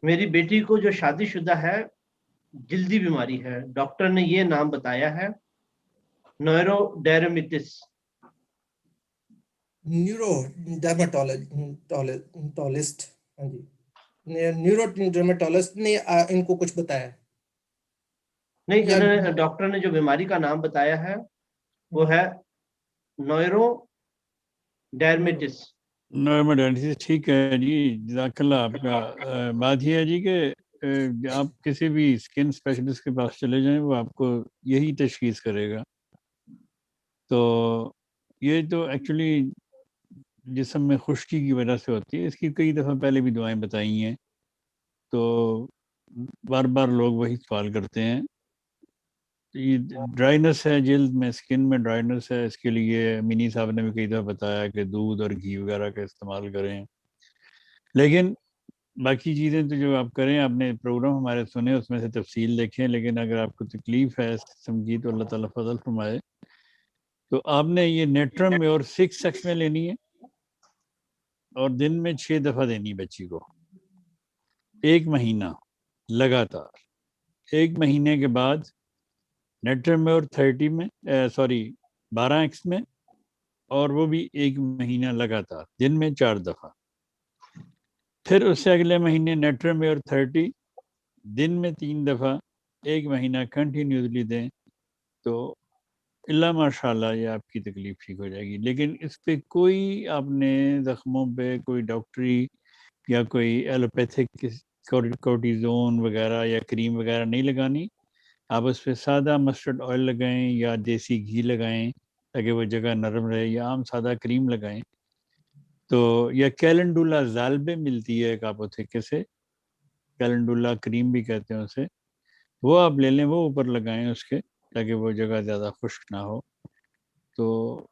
میری بیٹی کو جو شادی شدہ ہے جلدی بیماری ہے، ڈاکٹر نے یہ نام بتایا ہے نویرو ڈیرمیٹس۔ نیورو ڈرماٹولسٹ، ہاں جی، نیورو ڈرماٹولسٹ نے ان کو کچھ بتایا نہیں، یا انہوں نے ڈاکٹر نے جو بیماری کا نام بتایا ہے وہ ہے نویرو ڈیرمیٹس۔ نارمل ٹھیک ہے جی، جزاک اللہ آپ کا۔ بات یہ ہے جی کہ آپ کسی بھی اسکن اسپیشلسٹ کے پاس چلے جائیں، وہ آپ کو یہی تشخیص کرے گا۔ تو یہ تو ایکچولی جسم میں خشکی کی وجہ سے ہوتی ہے، اس کی کئی دفعہ پہلے بھی دعائیں بتائی ہیں، تو بار بار لوگ وہی سوال کرتے ہیں۔ یہ ڈرائنس ہے جلد میں، اسکن میں ڈرائنس ہے، اس کے لیے منی صاحب نے بھی کئی دفعہ بتایا کہ دودھ اور گھی وغیرہ کا استعمال کریں، لیکن باقی چیزیں تو جو آپ کریں، آپ نے پروگرام ہمارے سنے، اس میں سے تفصیل دیکھیں، لیکن اگر آپ کو تکلیف ہے اس قسم کی تو اللہ تعالیٰ فضل فرمائے، تو آپ نے یہ نیٹرم میں اور 6 میں لینی ہے، اور دن میں 6 دفعہ دینی بچی کو، 1 مہینہ لگاتار۔ 1 مہینے کے بعد نیٹرم میں اور 30 میں 12x میں، اور وہ بھی 1 مہینہ لگاتار دن میں 4 دفعہ۔ پھر اس سے اگلے مہینے نیٹرم میں اور 30 دن میں 3 دفعہ، 1 مہینہ کنٹینیوسلی دیں، تو اللہ ماشاء اللہ یہ آپ کی تکلیف ٹھیک ہو جائے گی۔ لیکن اس پہ کوئی آپ نے زخموں پہ کوئی ڈاکٹری یا کوئی ایلوپیتھک کورٹیزون وغیرہ یا کریم وغیرہ نہیں لگانی۔ آپ اس پہ سادہ مسٹرڈ آئل لگائیں یا دیسی گھی لگائیں تاکہ وہ جگہ نرم رہے، یا عام سادہ کریم لگائیں، تو یا کیلنڈولا زالبے ملتی ہے ایک اپوتھیکے سے، کیلنڈولا کریم بھی کہتے ہیں اسے، وہ آپ لے لیں، وہ اوپر لگائیں اس کے، تاکہ وہ جگہ زیادہ خشک نہ ہو۔ تو